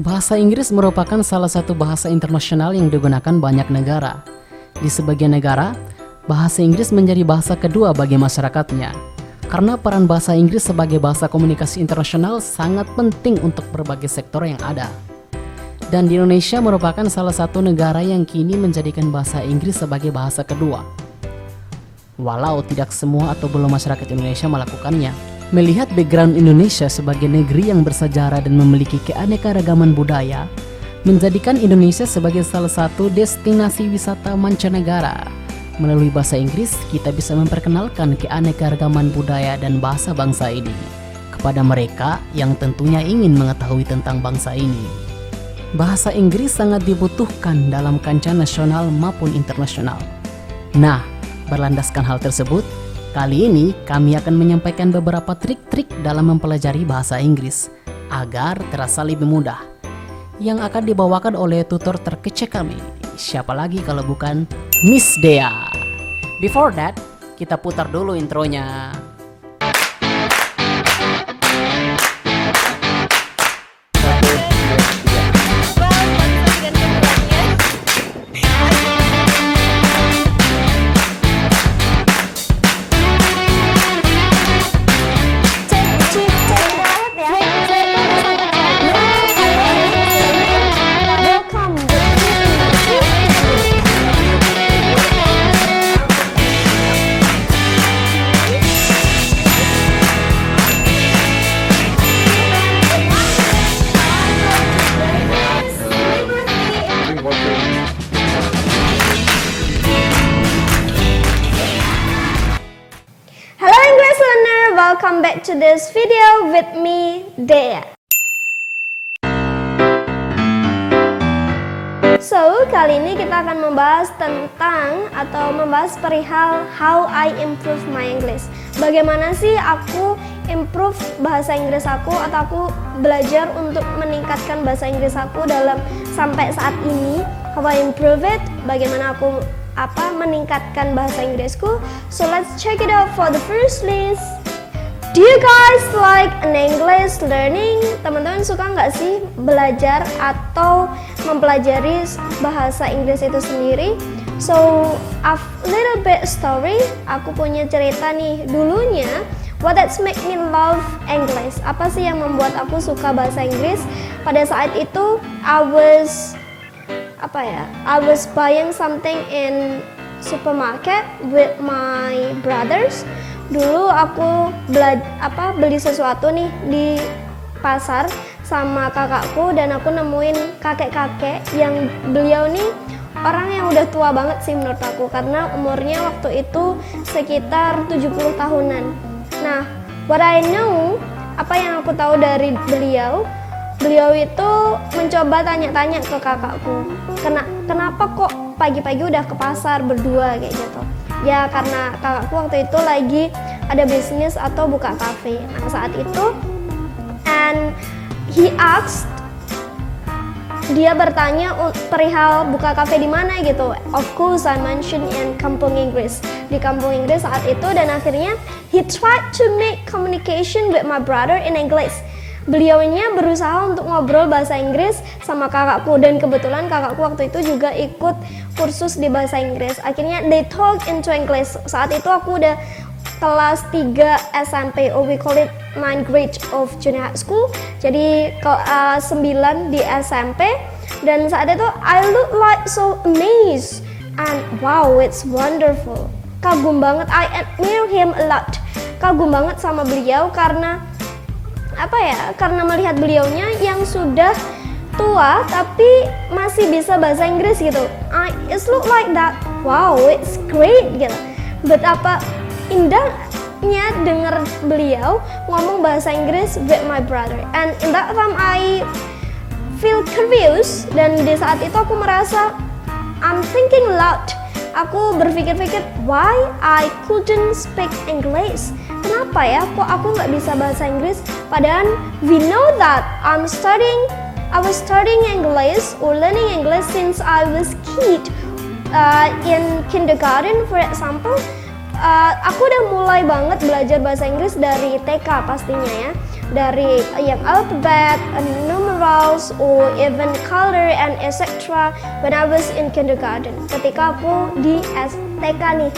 Bahasa Inggris merupakan salah satu bahasa internasional yang digunakan banyak negara. Di sebagian negara, bahasa Inggris menjadi bahasa kedua bagi masyarakatnya. Karena peran bahasa Inggris sebagai bahasa komunikasi internasional sangat penting untuk berbagai sektor yang ada. Dan di Indonesia merupakan salah satu negara yang kini menjadikan bahasa Inggris sebagai bahasa kedua. Walau tidak semua atau belum masyarakat Indonesia melakukannya. Melihat background Indonesia sebagai negeri yang bersejarah dan memiliki keanekaragaman budaya, menjadikan Indonesia sebagai salah satu destinasi wisata mancanegara. Melalui bahasa Inggris, kita bisa memperkenalkan keanekaragaman budaya dan bahasa bangsa ini kepada mereka yang tentunya ingin mengetahui tentang bangsa ini. Bahasa Inggris sangat dibutuhkan dalam kancah nasional maupun internasional. Nah, berlandaskan hal tersebut, kali ini kami akan menyampaikan beberapa trik-trik dalam mempelajari bahasa Inggris agar terasa lebih mudah, yang akan dibawakan oleh tutor terkece kami. Siapa lagi kalau bukan Miss Dea. Before that, kita putar dulu intronya. Welcome back to this video with me, Dea. So, kali ini kita akan membahas tentang atau membahas perihal how I improve my English. Bagaimana sih aku improve bahasa Inggris aku atau aku belajar untuk meningkatkan bahasa Inggris aku dalam sampai saat ini. How I improve it, bagaimana aku meningkatkan bahasa Inggrisku. So, let's check it out for the first list. Do you guys like an English learning? Teman-teman suka nggak sih belajar atau mempelajari bahasa Inggris itu sendiri? So, a little bit story. Aku punya cerita nih. Dulunya, what that's make me love English? Apa sih yang membuat aku suka bahasa Inggris? Pada saat itu, I was buying something in supermarket with my brothers. Dulu aku beli sesuatu nih di pasar sama kakakku dan aku nemuin kakek-kakek yang beliau nih orang yang udah tua banget sih menurut aku karena umurnya waktu itu sekitar 70 tahunan. Nah, what I know, apa yang aku tahu dari beliau itu mencoba tanya-tanya ke kakakku, kenapa kok pagi-pagi udah ke pasar berdua kayak gitu. Ya karena kakakku waktu itu lagi ada bisnis atau buka kafe. Nah saat itu, and dia bertanya perihal buka kafe di mana gitu. Of course I mentioned in Kampung Inggris, di Kampung Inggris saat itu, dan akhirnya he tried to make communication with my brother in English. Beliaunya berusaha untuk ngobrol bahasa Inggris sama kakakku dan kebetulan kakakku waktu itu juga ikut kursus di bahasa Inggris. Akhirnya they talk into English. Saat itu aku udah kelas 3 SMP, or we call it 9th grade of junior high school. Jadi 9 di SMP, dan saat itu I look like so amazed and wow, it's wonderful. Kagum banget, I admire him a lot. Kagum banget sama beliau karena karena melihat beliaunya yang sudah tua tapi masih bisa bahasa Inggris gitu. It's look like that. Wow, it's great gitu. Betapa indahnya dengar beliau ngomong bahasa Inggris with my brother. And in that time I feel curious, dan di saat itu aku merasa I'm thinking loud. Aku berpikir-pikir, why I couldn't speak English? Kenapa ya, kok aku nggak bisa bahasa Inggris? Padahal we know that I was studying English or learning English since I was kid. In kindergarten, for example, aku udah mulai banget belajar bahasa Inggris dari TK pastinya ya. dari yang alphabet, numerals, or even color and etc. when I was in kindergarten. Ketika aku di TK nih.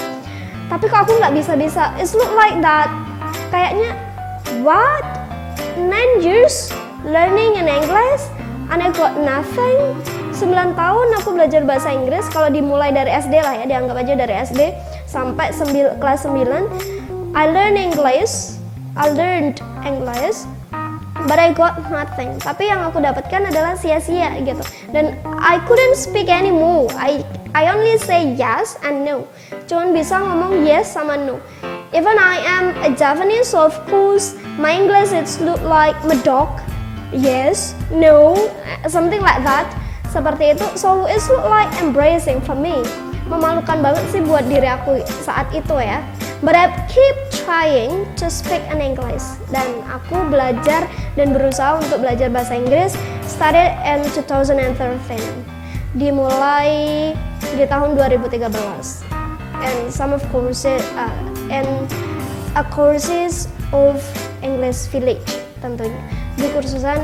Tapi kok aku nggak bisa-bisa. It's look like that. Kayaknya, what? 9 years learning in English and I got nothing. 9 tahun aku belajar bahasa Inggris, kalau dimulai dari SD lah ya, dianggap aja dari SD sampai kelas 9. I learned English, but I got nothing. Tapi yang aku dapatkan adalah sia-sia gitu. Dan I couldn't speak anymore. I only say yes and no. Cuman bisa ngomong yes sama no. Even I am a Japanese, so of course my English it's look like medok. Yes, no, something like that. Seperti itu. So it's look like embracing for me. Memalukan banget sih buat diri aku saat itu ya. But I keep trying to speak in English. Dan aku belajar dan berusaha untuk belajar bahasa Inggris. Started in 2013. Dimulai di tahun 2013. And some of courses courses of English Village tentunya. Di kursusan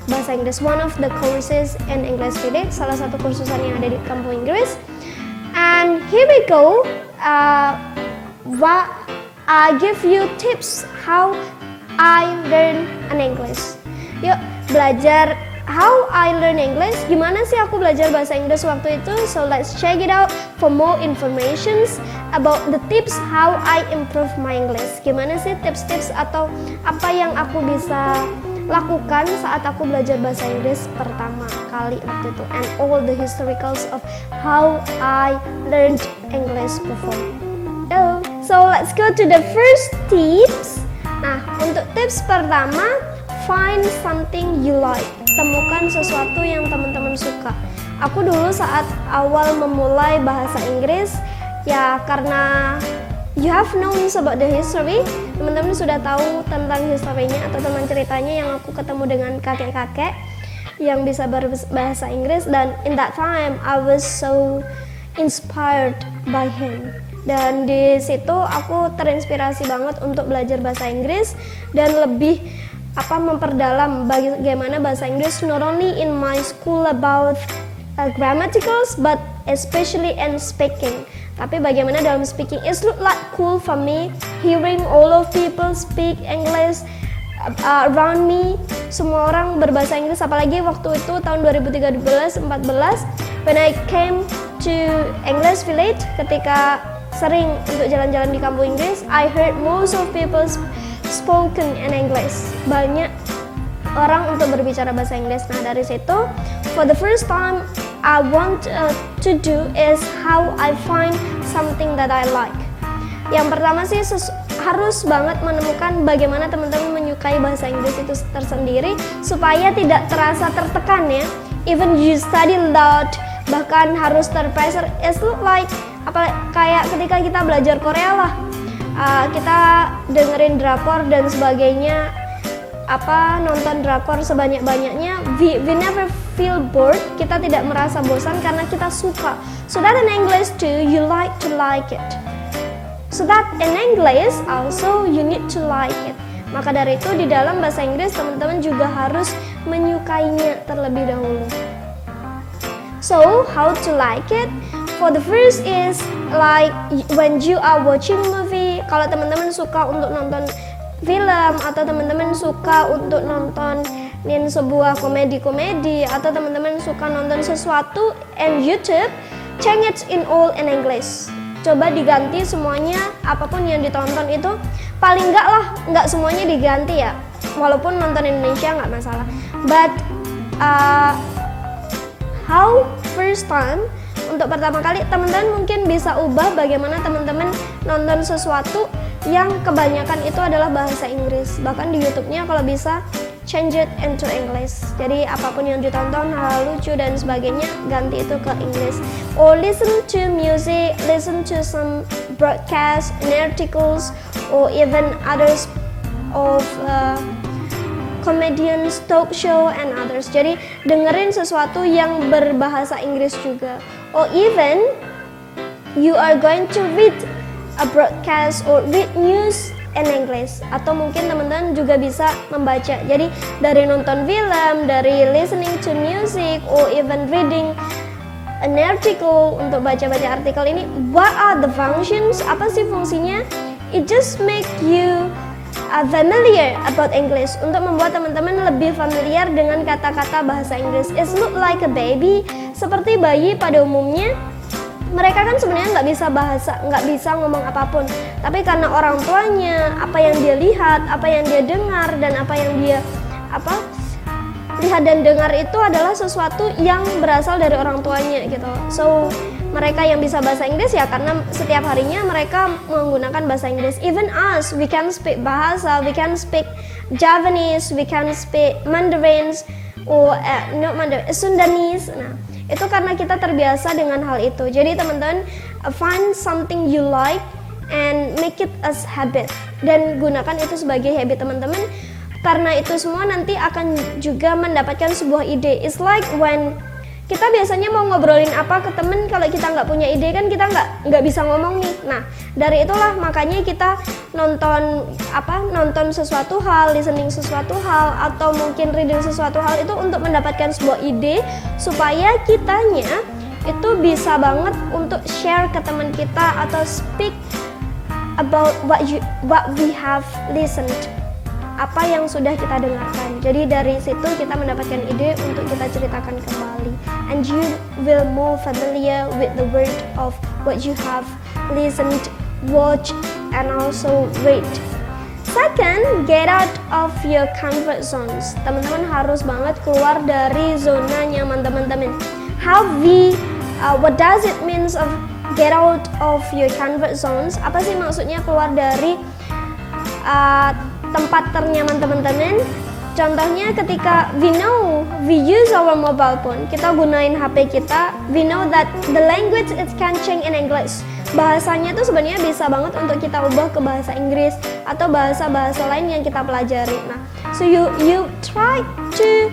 bahasa Inggris, one of the courses in English Village, salah satu kursusan yang ada di kampung Inggris. And here we go. I give you tips how I learn an English. Yuk belajar how I learn English. Gimana sih aku belajar bahasa Inggris waktu itu? So let's check it out for more informations about the tips how I improve my English. Gimana sih tips-tips atau apa yang aku bisa lakukan saat aku belajar bahasa Inggris pertama kali waktu itu, and all the historicals of how I learned English before. So let's go to the first tips. Nah, untuk tips pertama, find something you like. Temukan sesuatu yang teman-teman suka. Aku dulu saat awal memulai bahasa Inggris, ya karena you have known about the history, teman-teman sudah tahu tentang historinya atau tentang ceritanya yang aku ketemu dengan kakek-kakek yang bisa berbahasa Inggris, dan in that time I was so inspired by him. Dan di situ aku terinspirasi banget untuk belajar bahasa Inggris dan lebih memperdalam bagaimana bahasa Inggris, not only in my school about grammaticals but especially in speaking. Tapi bagaimana dalam speaking, it's look like cool for me hearing all of people speak English around me. Semua orang berbahasa Inggris, apalagi waktu itu tahun 2013-14 when I came to English Village, ketika sering untuk jalan-jalan di kampung Inggris, I heard most of people spoken in English. Banyak orang untuk berbicara bahasa Inggris. Nah, dari situ, for the first time I want to do is how I find something that I like. Yang pertama sih harus banget menemukan bagaimana teman-teman menyukai bahasa Inggris itu tersendiri supaya tidak terasa tertekan ya. Even you study a lot, bahkan harus terpressure. It's like kayak ketika kita belajar Korea lah, kita dengerin drakor dan sebagainya, nonton drakor sebanyak-banyaknya, we never feel bored, kita tidak merasa bosan karena kita suka. So that in English too, you like to like it. So that in English also you need to like it. Maka dari itu di dalam bahasa Inggris teman-teman juga harus menyukainya terlebih dahulu. So how to like it? For the first is like when you are watching movie, kalau teman-teman suka untuk nonton film atau teman-teman suka untuk nontonin sebuah komedi-komedi atau teman-teman suka nonton sesuatu in YouTube, change it in all in English. Coba diganti semuanya, apapun yang ditonton itu, paling nggak semuanya diganti ya, walaupun nonton Indonesia nggak masalah. But how first time, untuk pertama kali teman-teman mungkin bisa ubah bagaimana teman-teman nonton sesuatu yang kebanyakan itu adalah bahasa Inggris. Bahkan di YouTube-nya kalau bisa change it into English. Jadi apapun yang ditonton, hal lucu dan sebagainya, ganti itu ke English. Or listen to music, listen to some broadcast and articles, or even others of comedians, talk show, and others. Jadi dengerin sesuatu yang berbahasa Inggris juga. Or even you are going to read a broadcast or read news in English, atau mungkin teman-teman juga bisa membaca. Jadi dari nonton film, dari listening to music, or even reading an article, untuk baca-baca artikel ini, what are the functions? Apa sih fungsinya? It just make you familiar about English, untuk membuat teman-teman lebih familiar dengan kata-kata bahasa Inggris. It's look like a baby, seperti bayi pada umumnya. Mereka kan sebenarnya nggak bisa ngomong apapun, tapi karena orang tuanya, apa yang dia lihat, apa yang dia dengar, dan apa yang dia lihat dan dengar itu adalah sesuatu yang berasal dari orang tuanya gitu. So mereka yang bisa bahasa Inggris ya karena setiap harinya mereka menggunakan bahasa Inggris. Even us, we can speak bahasa, we can speak Javanese, we can speak Mandarins, or not Mandarin, Sundanese. Nah, itu karena kita terbiasa dengan hal itu. Jadi teman-teman, find something you like and make it as habit, dan gunakan itu sebagai habit teman-teman. Karena itu semua nanti akan juga mendapatkan sebuah ide. It's like when kita biasanya mau ngobrolin apa ke temen, kalau kita nggak punya ide kan kita nggak bisa ngomong nih. Nah, dari itulah makanya kita nonton sesuatu hal, listening sesuatu hal, atau mungkin reading sesuatu hal itu untuk mendapatkan sebuah ide supaya kitanya itu bisa banget untuk share ke teman kita atau speak about what we have listened, apa yang sudah kita dengarkan. Jadi dari situ kita mendapatkan ide untuk kita ceritakan kembali, and you will more familiar with the word of what you have listened, watched, and also read. Second, get out of your comfort zones. Teman-teman harus banget keluar dari zona nyaman teman-teman. What does it means of get out of your comfort zones? Apa sih maksudnya keluar dari tempat ternyaman teman-teman? Contohnya ketika we use our mobile phone, kita gunain HP kita, we know that the language is can change in English. Bahasanya tuh sebenarnya bisa banget untuk kita ubah ke bahasa Inggris atau bahasa-bahasa lain yang kita pelajari. Nah, so you try to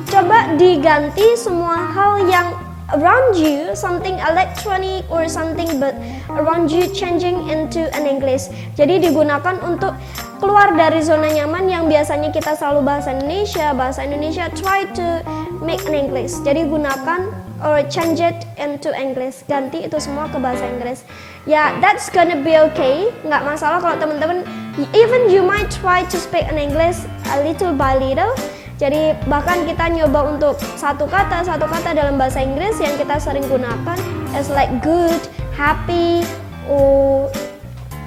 coba diganti semua hal yang around you, something electronic or something but around you changing into an English. Jadi digunakan untuk keluar dari zona nyaman yang biasanya kita selalu bahasa Indonesia, try to make an English. Jadi gunakan or change it into English, ganti itu semua ke bahasa Inggris. Ya, that's gonna be okay, nggak masalah kalau teman-teman, even you might try to speak an English a little by little. Jadi bahkan kita nyoba untuk satu kata dalam bahasa Inggris yang kita sering gunakan as like good, happy, or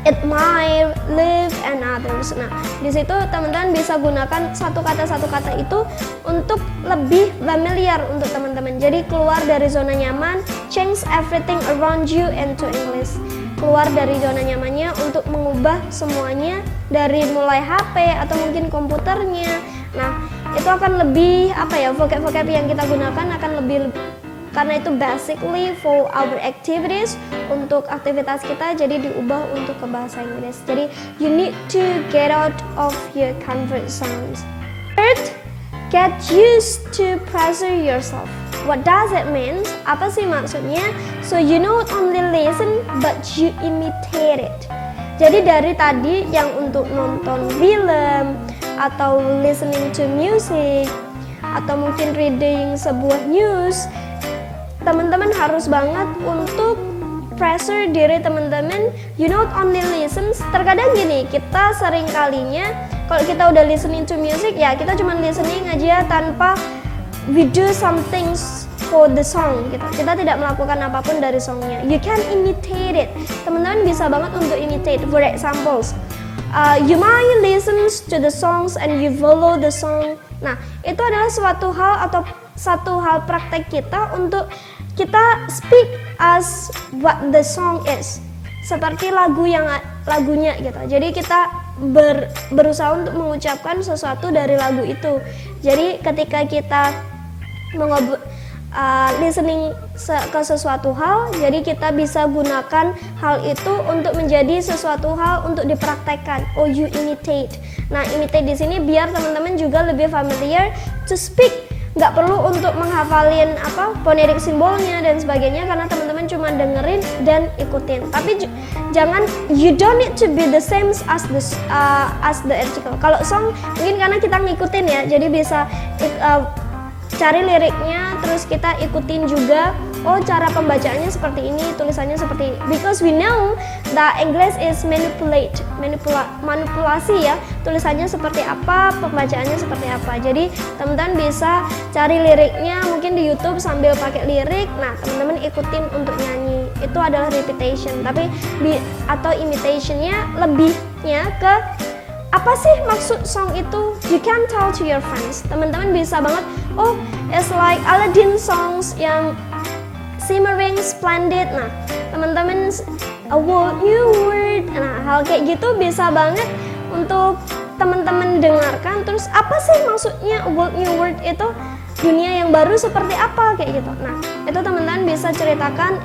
admire, live, and others. Nah, di situ teman-teman bisa gunakan satu kata itu untuk lebih familiar untuk teman-teman. Jadi keluar dari zona nyaman, change everything around you into English. Keluar dari zona nyamannya untuk mengubah semuanya dari mulai HP atau mungkin komputernya. Nah, itu akan lebih vocab-vocab yang kita gunakan akan lebih, karena itu basically for our activities, untuk aktivitas kita, jadi diubah untuk ke bahasa Inggris. Jadi you need to get out of your comfort zones. Third, get used to pressure yourself. What does it mean? Apa sih maksudnya? So you not only listen but you imitate it. Jadi dari tadi yang untuk nonton film atau listening to music atau mungkin reading sebuah news, teman-teman harus banget untuk pressure diri teman-teman. You not only listen. Terkadang gini, kita sering kalinya kalau kita udah listening to music, ya kita cuma listening aja tanpa we do some things for the song gitu. Kita tidak melakukan apapun dari songnya. You can imitate it. Teman-teman bisa banget untuk imitate. For examples, you might listen to the songs and you follow the song. Nah, itu adalah suatu hal atau satu hal praktek kita untuk kita speak as what the song is, seperti lagunya gitu. Jadi kita berusaha untuk mengucapkan sesuatu dari lagu itu. Jadi ketika kita listening ke sesuatu hal, jadi kita bisa gunakan hal itu untuk menjadi sesuatu hal untuk dipraktekkan. Oh, you imitate. Nah, imitate di sini biar teman-teman juga lebih familiar to speak nggak perlu untuk menghafalin phonetic simbolnya dan sebagainya, karena teman-teman cuma dengerin dan ikutin. Tapi jangan, you don't need to be the same as the article. Kalau song mungkin karena kita ngikutin ya, jadi bisa cari liriknya terus kita ikutin juga. Oh, cara pembacaannya seperti ini, tulisannya seperti ini. Because we know that English is manipulasi ya. Tulisannya seperti apa, pembacaannya seperti apa. Jadi teman-teman bisa cari liriknya mungkin di YouTube sambil pakai lirik. Nah, teman-teman ikutin untuk nyanyi. Itu adalah repetition. Tapi atau imitationnya lebihnya ke apa sih maksud song itu? You can tell to your friends. Teman-teman bisa banget, oh, it's like Aladdin songs yang shimmering, splendid. Nah, teman-teman, a world new word. Nah, hal kayak gitu bisa banget untuk teman-teman dengarkan. Terus apa sih maksudnya a world new word itu? Dunia yang baru seperti apa kayak gitu. Nah, itu teman-teman bisa ceritakan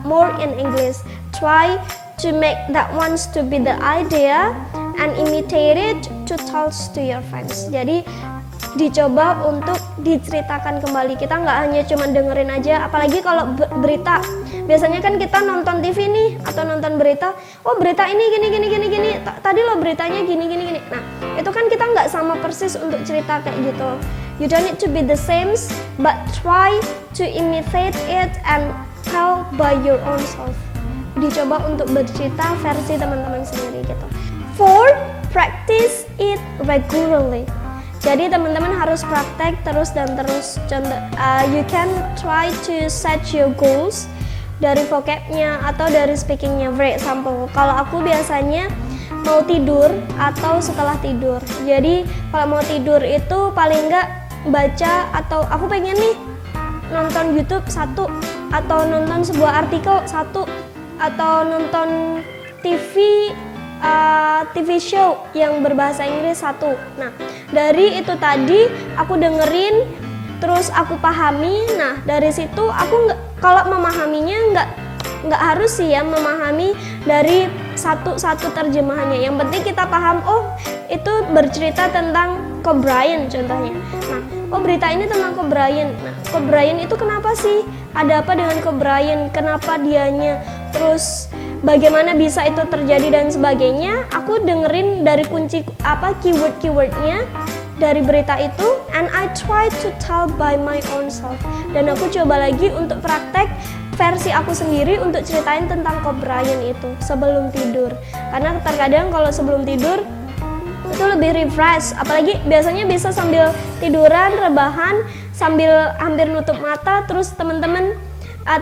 more in English. Try to make that wants to be the idea and imitate it to tell to your friends. Jadi dicoba untuk diceritakan kembali. Kita nggak hanya cuma dengerin aja, apalagi kalau berita. Biasanya kan kita nonton TV nih atau nonton berita, oh berita ini gini. Tadi lo beritanya gini. Nah, itu kan kita nggak sama persis untuk cerita kayak gitu. You don't need to be the same, but try to imitate it and tell by your own self. Dicoba untuk bercerita versi teman-teman sendiri gitu. 4. Practice it regularly. Jadi teman-teman harus praktek terus dan terus. You can try to set your goals dari vocabnya atau dari speakingnya. For example, kalau aku biasanya mau tidur atau setelah tidur. Jadi kalau mau tidur itu paling enggak baca, atau aku pengen nih nonton YouTube 1, atau nonton sebuah artikel 1, atau nonton TV show yang berbahasa Inggris 1. Nah, dari itu tadi aku dengerin, terus aku pahami. Nah, dari situ aku kalau memahaminya nggak harus sih ya memahami dari satu terjemahannya. Yang penting kita paham, oh itu bercerita tentang Kobe Bryant contohnya. Nah, oh berita ini tentang Kobe Bryant. Nah, Kobe Bryant itu kenapa sih? Ada apa dengan Kobe Bryant? Kenapa dianya? Terus bagaimana bisa itu terjadi dan sebagainya. Aku dengerin dari kunci keywordnya dari berita itu, and I try to tell by my own self. Dan aku coba lagi untuk praktek versi aku sendiri untuk ceritain tentang Kobe Bryant itu sebelum tidur. Karena terkadang kalau sebelum tidur itu lebih refresh, apalagi biasanya bisa sambil tiduran, rebahan, sambil hampir nutup mata, terus teman-teman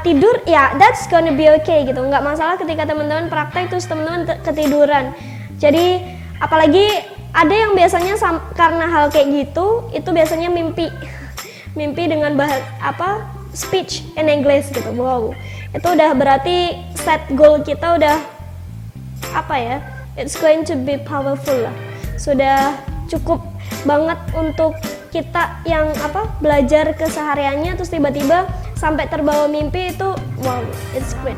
tidur, ya that's gonna be okay gitu, nggak masalah ketika teman-teman praktek terus teman-teman ketiduran. Jadi apalagi ada yang biasanya karena hal kayak gitu, itu biasanya mimpi dengan speech in English gitu. Wow, itu udah berarti set goal kita udah it's going to be powerful lah. Sudah cukup banget untuk kita yang belajar kesehariannya, terus tiba-tiba sampai terbawa mimpi, itu wow, it's great.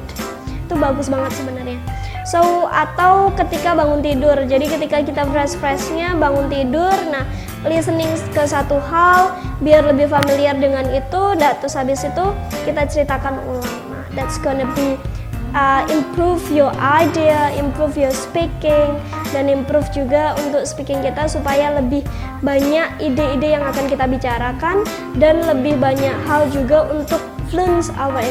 Itu bagus banget sebenarnya. So, atau ketika bangun tidur. Jadi ketika kita fresh-freshnya bangun tidur, nah listening ke satu hal biar lebih familiar dengan itu, terus habis itu kita ceritakan ulang. Nah, that's gonna be improve your idea, improve your speaking, dan improve juga untuk speaking kita supaya lebih banyak ide-ide yang akan kita bicarakan dan lebih banyak hal juga untuk fluence our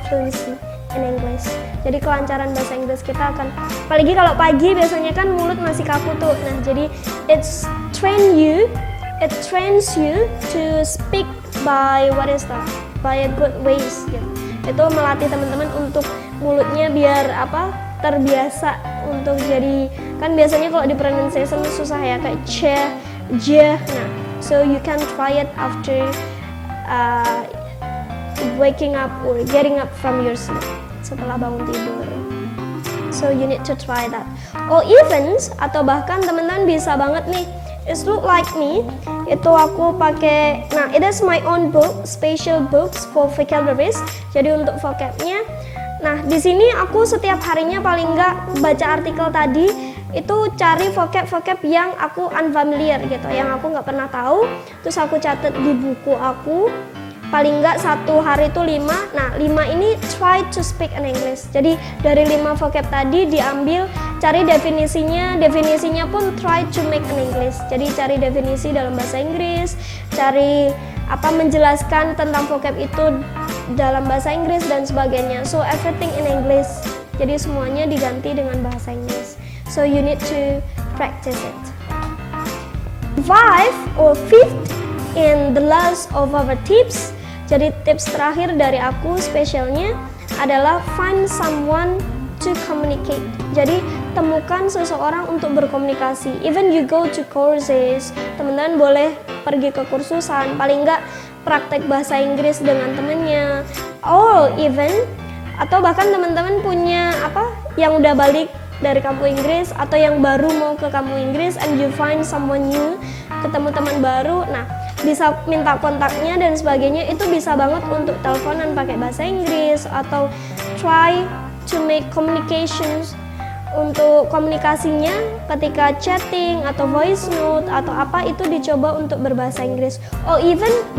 fluency in English. Jadi kelancaran bahasa Inggris kita akan, apalagi kalau pagi biasanya kan mulut masih kaku tuh. Nah, jadi it trains you to speak by a good ways gitu. Itu melatih teman-teman untuk mulutnya biar terbiasa untuk jadi, kan biasanya kalau di pronunciation susah ya, kayak j. Nah, so you can try it after waking up or getting up from your sleep, setelah bangun tidur. So you need to try that. Or even, atau bahkan teman-teman bisa banget nih, it's look like me, itu aku pakai, nah it is my own book, special books for vocabularies. Jadi untuk vocabnya, nah di sini aku setiap harinya paling nggak baca artikel tadi itu cari vocab yang aku unfamiliar gitu, yang aku nggak pernah tahu, terus aku catat di buku aku. Paling nggak 1 hari itu 5. Nah 5 ini try to speak in English. Jadi dari 5 vocab tadi diambil, cari definisinya pun try to make in English. Jadi cari definisi dalam bahasa Inggris, cari menjelaskan tentang vocab itu dalam bahasa Inggris dan sebagainya. So everything in English. Jadi semuanya diganti dengan bahasa Inggris. So you need to practice it. 5th in the last of our tips. Jadi tips terakhir dari aku spesialnya adalah find someone to communicate. Jadi temukan seseorang untuk berkomunikasi. Even you go to courses, teman-teman boleh pergi ke kursusan, paling nggak praktek bahasa Inggris dengan temennya. Atau bahkan teman-teman punya yang udah balik dari kampung Inggris atau yang baru mau ke kampung Inggris and you find someone new, ketemu teman baru. Nah, bisa minta kontaknya dan sebagainya, itu bisa banget untuk teleponan pakai bahasa Inggris atau try to make communications untuk komunikasinya ketika chatting atau voice note atau itu dicoba untuk berbahasa Inggris.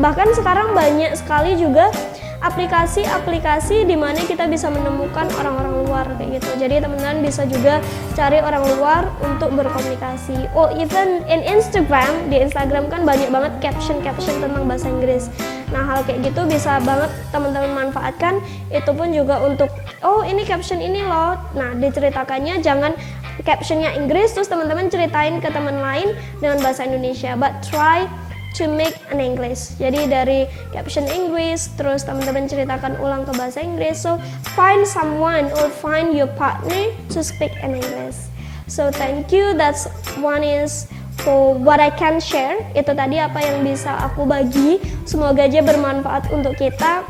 Bahkan sekarang banyak sekali juga aplikasi-aplikasi di mana kita bisa menemukan orang-orang luar kayak gitu. Jadi teman-teman bisa juga cari orang luar untuk berkomunikasi. Even in Instagram, di Instagram kan banyak banget caption tentang bahasa Inggris. Nah, hal kayak gitu bisa banget teman-teman manfaatkan. Itu pun juga untuk ini caption ini loh. Nah, diceritakannya jangan captionnya Inggris terus teman-teman ceritain ke teman lain dengan bahasa Indonesia, but try to make an English. Jadi dari caption Inggris terus teman-teman ceritakan ulang ke bahasa Inggris. So find someone or find your partner to speak in English. So thank you. That's one is for what I can share. Itu tadi apa yang bisa aku bagi. Semoga aja bermanfaat untuk kita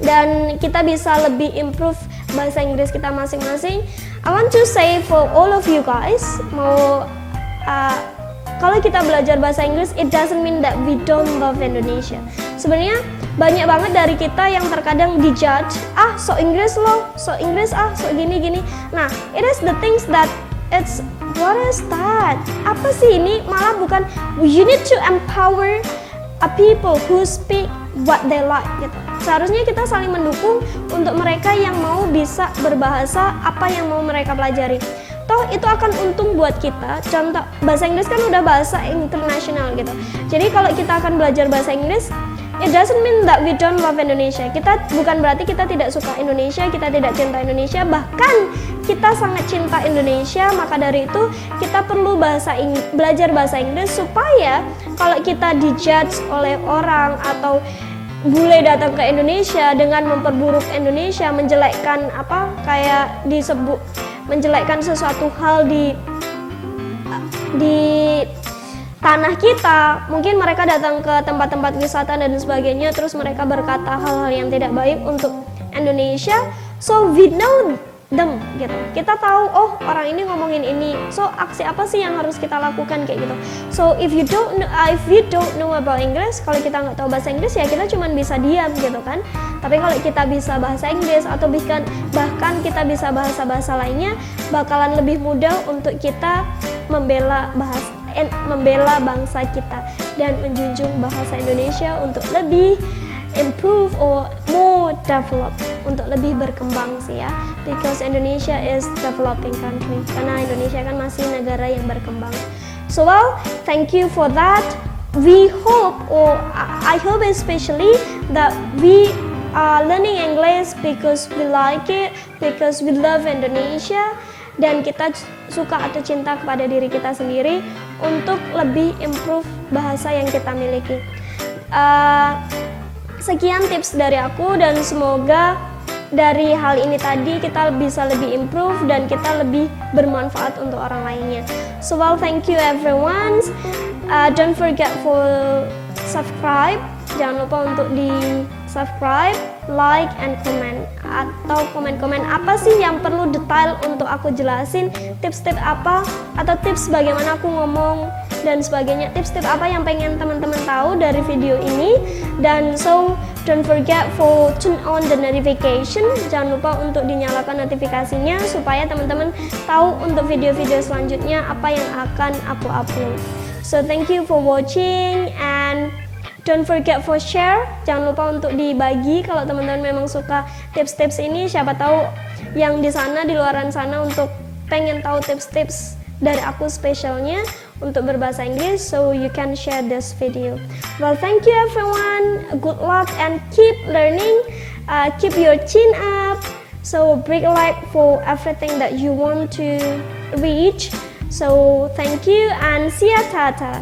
dan kita bisa lebih improve bahasa Inggris kita masing-masing. I want to say for all of you guys, kalau kita belajar bahasa Inggris, it doesn't mean that we don't love Indonesia. Sebenarnya banyak banget dari kita yang terkadang dijudge, so Inggris loh, so Inggris so gini-gini. Nah, it is the things that what is that? Apa sih ini? Malah bukan, you need to empower people who speak what they like gitu. Seharusnya kita saling mendukung untuk mereka yang mau bisa berbahasa apa yang mau mereka pelajari. Toh itu akan untung buat kita. Contoh, bahasa Inggris kan udah bahasa internasional gitu. Jadi kalau kita akan belajar bahasa Inggris, it doesn't mean that we don't love Indonesia. Bukan berarti kita tidak suka Indonesia, kita tidak cinta Indonesia. Bahkan kita sangat cinta Indonesia. Maka dari itu kita perlu belajar bahasa Inggris supaya kalau kita dijudge oleh orang atau bule datang ke Indonesia dengan memperburuk Indonesia, menjelekkan menjelekkan sesuatu hal di tanah kita. Mungkin mereka datang ke tempat-tempat wisata dan sebagainya, terus mereka berkata hal-hal yang tidak baik untuk Indonesia. So we know them gitu. Kita tahu orang ini ngomongin ini. So aksi apa sih yang harus kita lakukan kayak gitu. So if you don't know about English, kalau kita nggak tahu bahasa Inggris ya kita cuma bisa diam gitu kan. Tapi kalau kita bisa bahasa Inggris atau bahkan kita bisa bahasa-bahasa lainnya, bakalan lebih mudah untuk kita membela bangsa kita dan menjunjung bahasa Indonesia untuk lebih improve or more develop, untuk lebih berkembang sih ya, because Indonesia is developing country, karena Indonesia kan masih negara yang berkembang. So thank you for that. We hope, or I hope especially, that we are learning English because we like it, because we love Indonesia, dan kita suka atau cinta kepada diri kita sendiri untuk lebih improve bahasa yang kita miliki. Sekian tips dari aku, dan semoga dari hal ini tadi kita bisa lebih improve dan kita lebih bermanfaat untuk orang lainnya. So thank you everyone. Don't forget for subscribe. Jangan lupa untuk di subscribe, like, and comment. Atau komen-komen apa sih yang perlu detail untuk aku jelasin, tips-tips apa, atau tips bagaimana aku ngomong dan sebagainya. Tips-tips apa yang pengen teman-teman tahu dari video ini. Dan don't forget for turn on the notification. Jangan lupa untuk dinyalakan notifikasinya supaya teman-teman tahu untuk video-video selanjutnya apa yang akan aku upload. So thank you for watching and don't forget for share. Jangan lupa untuk dibagi kalau teman-teman memang suka tips-tips ini. Siapa tahu yang di sana, di luaran sana untuk pengen tahu tips-tips dari aku spesialnya untuk berbahasa Inggris, so you can share this video. Well, thank you everyone. Good luck and keep learning. Keep your chin up. So break a leg for everything that you want to reach. So thank you and see ya, tata.